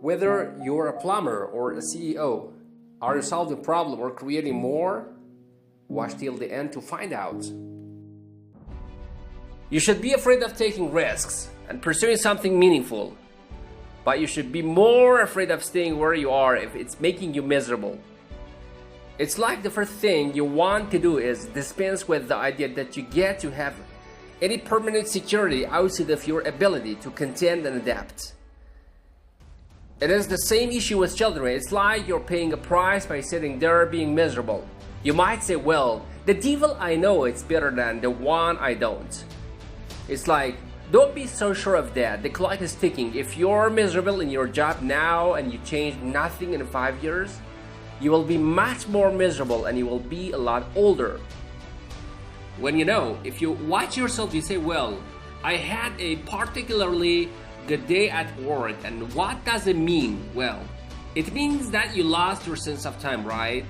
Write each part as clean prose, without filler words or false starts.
Whether you're a plumber or a CEO, are you solving a problem or creating more? Watch till the end to find out. You should be afraid of taking risks and pursuing something meaningful, but you should be more afraid of staying where you are if it's making you miserable. It's like the first thing you want to do is dispense with the idea that you get to have any permanent security outside of your ability to contend and adapt. It is the same issue with children. It's like you're paying a price by sitting there being miserable. You might say, well, the devil I know is better than the one I don't. It's like, don't be so sure of that. The clock is ticking. If you're miserable in your job now and you change nothing in 5 years, you will be much more miserable and you will be a lot older. When if you watch yourself, you say, well, I had a particularly good day at work. And what does it mean? Well, it means that you lost your sense of time, right?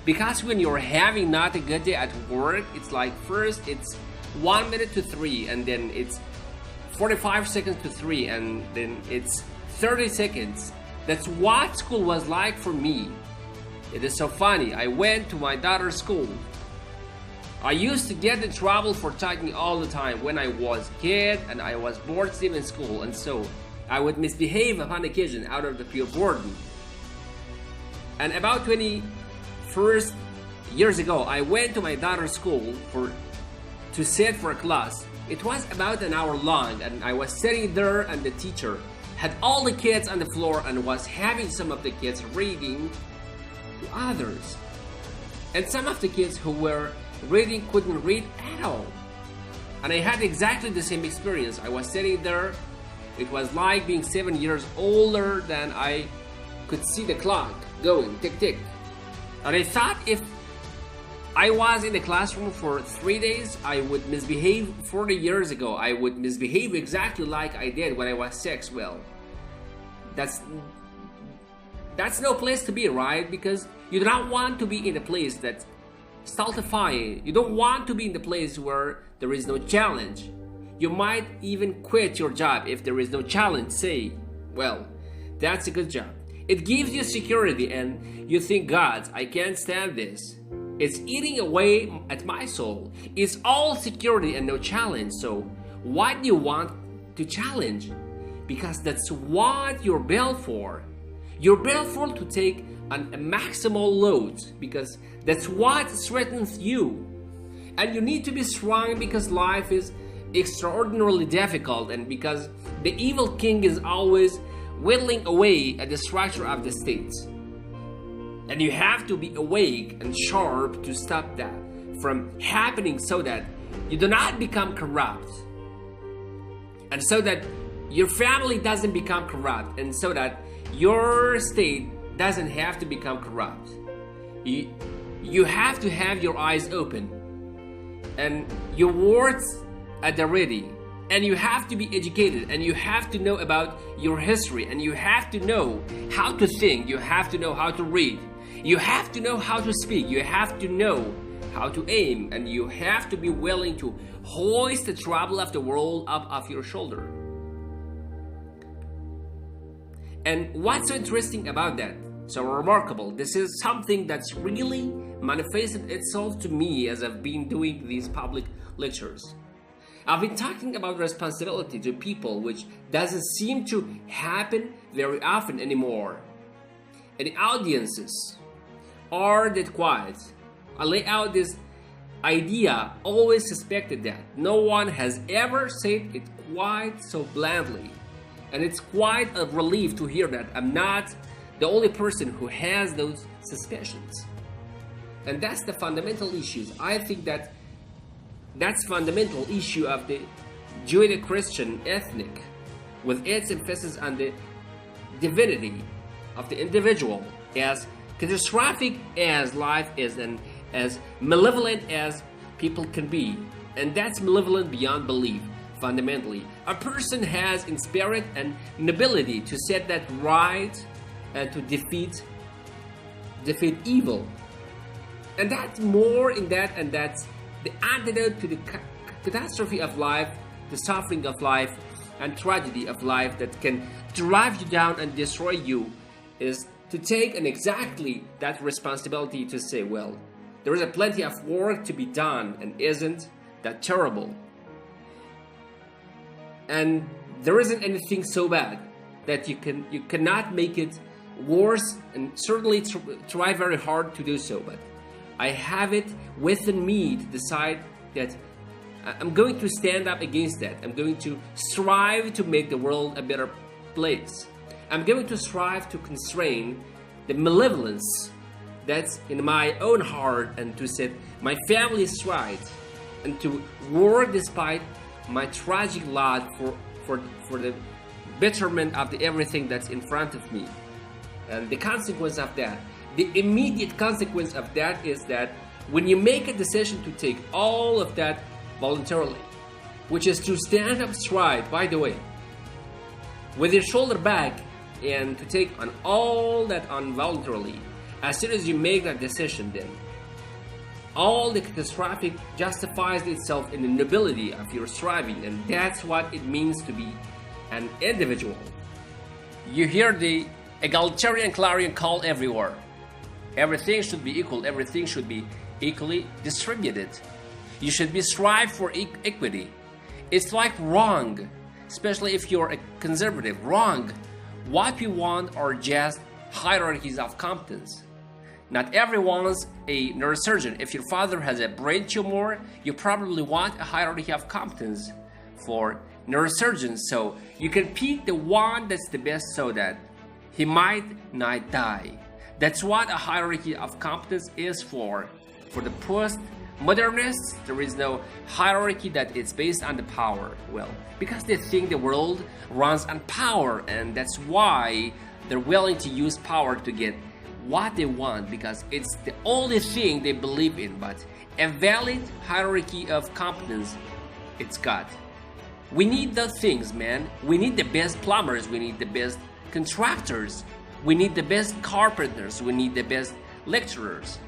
Because when you're having not a good day at work, it's like first it's 1 minute to 3, and then it's 45 seconds to 3, and then it's 30 seconds. That's what school was like for me. It is so funny. I went to my daughter's school. I used to get in trouble for talking all the time when I was a kid and I was bored still in school, and so I would misbehave upon occasion out of the pure boredom. And about 21 years ago, I went to my daughter's school to sit for a class. It was about an hour long, and I was sitting there, and the teacher had all the kids on the floor and was having some of the kids reading to others. And some of the kids who were reading couldn't read at all. And I had exactly the same experience. I was sitting there. It was like being 7 years older than I could see the clock going tick tick. And I thought if I was in the classroom for 3 days, I would misbehave 40 years ago. I would misbehave exactly like I did when I was 6. Well, that's no place to be, right? Because you do not want to be in a place that's stultifying. You don't want to be in the place where there is no challenge. You might even quit your job if there is no challenge. Say, well, that's a good job. It gives you security, and you think, God, I can't stand this. It's eating away at my soul. It's all security and no challenge. So why do you want to challenge? Because that's what you're built for. You're built for to take a maximal load, because that's what threatens you. And you need to be strong because life is extraordinarily difficult, and because the evil king is always whittling away at the structure of the state. And you have to be awake and sharp to stop that from happening, so that you do not become corrupt, and so that your family doesn't become corrupt, and so that your state doesn't have to become corrupt. You have to have your eyes open and your words at the ready, and you have to be educated, and you have to know about your history, and you have to know how to think, you have to know how to read, you have to know how to speak, you have to know how to aim, and you have to be willing to hoist the trouble of the world up off your shoulder. And what's so interesting about that, so remarkable, this is something that's really manifested itself to me as I've been doing these public lectures. I've been talking about responsibility to people, which doesn't seem to happen very often anymore. And the audiences are that quiet. I lay out this idea, always suspected that. No one has ever said it quite so bluntly. And it's quite a relief to hear that I'm not the only person who has those suspicions. And that's the fundamental issues. I think that's fundamental issue of the Judeo-Christian ethnic, with its emphasis on the divinity of the individual, as catastrophic as life is and as malevolent as people can be. And that's malevolent beyond belief. Fundamentally, a person has in spirit an ability to set that right and to defeat evil. And that's more in that, and that's the antidote to the catastrophe of life, the suffering of life, and tragedy of life that can drive you down and destroy you is to take on exactly that responsibility to say, well, there is a plenty of work to be done, and isn't that terrible? And there isn't anything so bad that you cannot make it worse, and certainly try very hard to do so. But I have it within me to decide that I'm going to stand up against that. I'm going to strive to make the world a better place. I'm going to strive to constrain the malevolence that's in my own heart, and to set my family straight, and to work despite my tragic lot for the betterment of everything that's in front of me. And the consequence of that, the immediate consequence of that, is that when you make a decision to take all of that voluntarily, which is to stand up straight, by the way, with your shoulder back, and to take on all that involuntarily, as soon as you make that decision, then all the catastrophic justifies itself in the nobility of your striving, and that's what it means to be an individual. You hear the egalitarian clarion call everywhere. Everything should be equal, everything should be equally distributed. You should be strive for equity. It's like wrong, especially if you're a conservative, wrong. What we want are just hierarchies of competence. Not everyone's a neurosurgeon. If your father has a brain tumor, you probably want a hierarchy of competence for neurosurgeons, so you can pick the one that's the best so that he might not die. That's what a hierarchy of competence is for. For the post-modernists, there is no hierarchy that is based on the power. Well, because they think the world runs on power, and that's why they're willing to use power to get what they want, because it's the only thing they believe in. But a valid hierarchy of competence, it's got. We need those things, man. We need the best plumbers, we need the best contractors, we need the best carpenters, we need the best lecturers.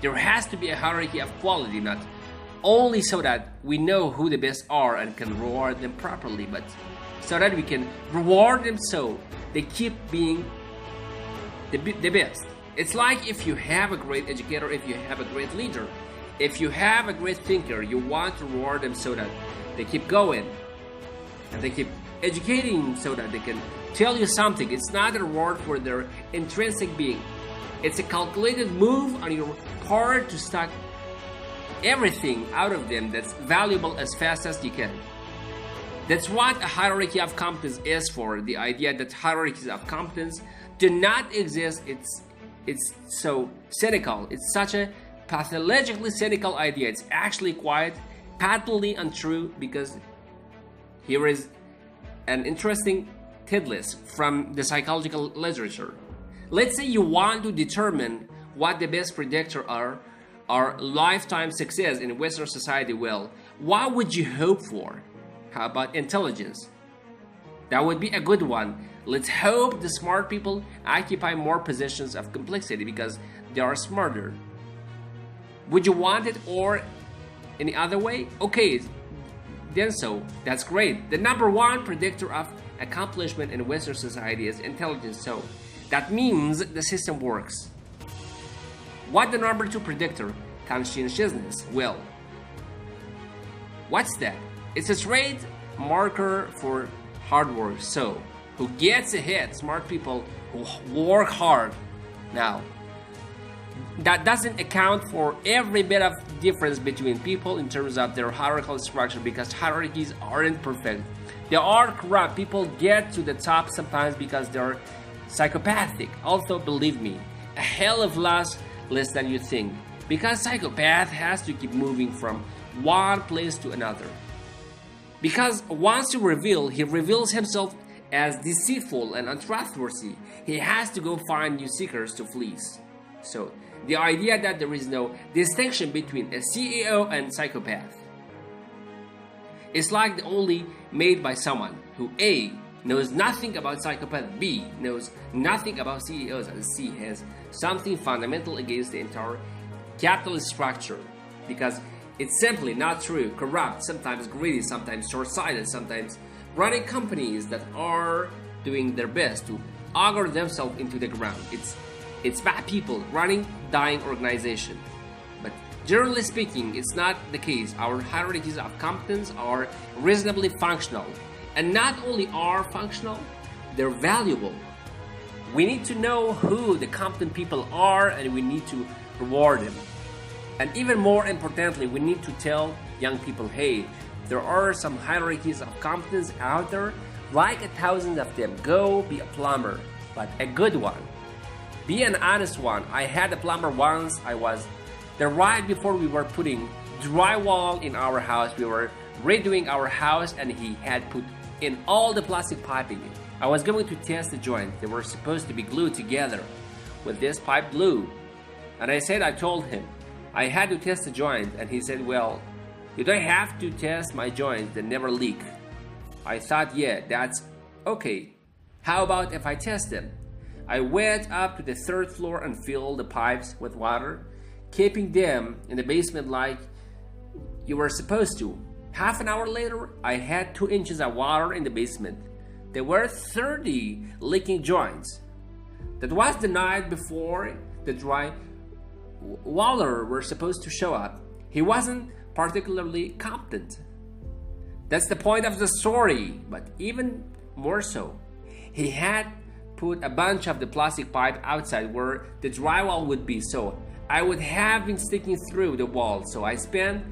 There has to be a hierarchy of quality, not only so that we know who the best are and can reward them properly, but so that we can reward them so they keep being the best. It's like if you have a great educator, if you have a great leader, if you have a great thinker, you want to reward them so that they keep going and they keep educating so that they can tell you something. It's not a reward for their intrinsic being. It's a calculated move on your part to suck everything out of them that's valuable as fast as you can. That's what a hierarchy of competence is for. The idea that hierarchies of competence do not exist, it's so cynical. It's such a pathologically cynical idea. It's actually quite patently untrue, because here is an interesting tidbit from the psychological literature. Let's say you want to determine what the best predictor are lifetime success in Western society. Well, what would you hope for? How about intelligence? That would be a good one. Let's hope the smart people occupy more positions of complexity because they are smarter. Would you want it or any other way? Okay, then so, that's great. The number one predictor of accomplishment in Western society is intelligence, so that means the system works. What the number two predictor? Conscientiousness. Well, what's that? It's a trade marker for hard work. So, who gets ahead? Smart people who work hard. Now, that doesn't account for every bit of difference between people in terms of their hierarchical structure, because hierarchies aren't perfect. They are corrupt. People get to the top sometimes because they're psychopathic. Also, believe me, a hell of less than you think, because psychopath has to keep moving from one place to another. Because once he reveals himself as deceitful and untrustworthy, he has to go find new seekers to fleece. So, the idea that there is no distinction between a CEO and psychopath is like only made by someone who A, knows nothing about psychopath, B, knows nothing about CEOs, and C, has something fundamental against the entire capitalist structure, because it's simply not true, corrupt, sometimes greedy, sometimes short-sighted, sometimes running companies that are doing their best to auger themselves into the ground. It's bad people running dying organization. But generally speaking, it's not the case. Our hierarchies of competence are reasonably functional. And not only are functional, they're valuable. We need to know who the competent people are, and we need to reward them. And even more importantly, we need to tell young people, hey, there are some hierarchies of competence out there, like 1,000 of them. Go be a plumber, but a good one. Be an honest one. I had a plumber once. I was there right before we were putting drywall in our house. We were redoing our house, and he had put in all the plastic piping. I was going to test the joint. They were supposed to be glued together with this pipe glue. And I told him, I had to test the joint. And he said, well, you don't have to test my joints, they never leak. I thought, yeah, that's okay. How about if I test them? I went up to the 3rd floor and filled the pipes with water, keeping them in the basement like you were supposed to. Half an hour later, I had 2 inches of water in the basement. There were 30 leaking joints. That was the night before the dry water were supposed to show up. He wasn't particularly competent. That's the point of the story, but even more so, he had put a bunch of the plastic pipe outside where the drywall would be, so I would have been sticking through the wall. So I spent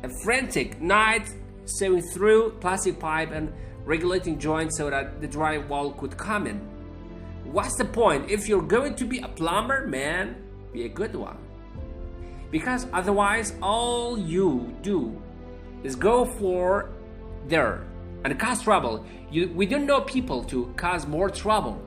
a frantic night sewing through plastic pipe and regulating joints so that the drywall could come in. What's the point? If you're going to be a plumber, man, be a good one. Because otherwise, all you do is go for there and cause trouble. We don't know people to cause more trouble.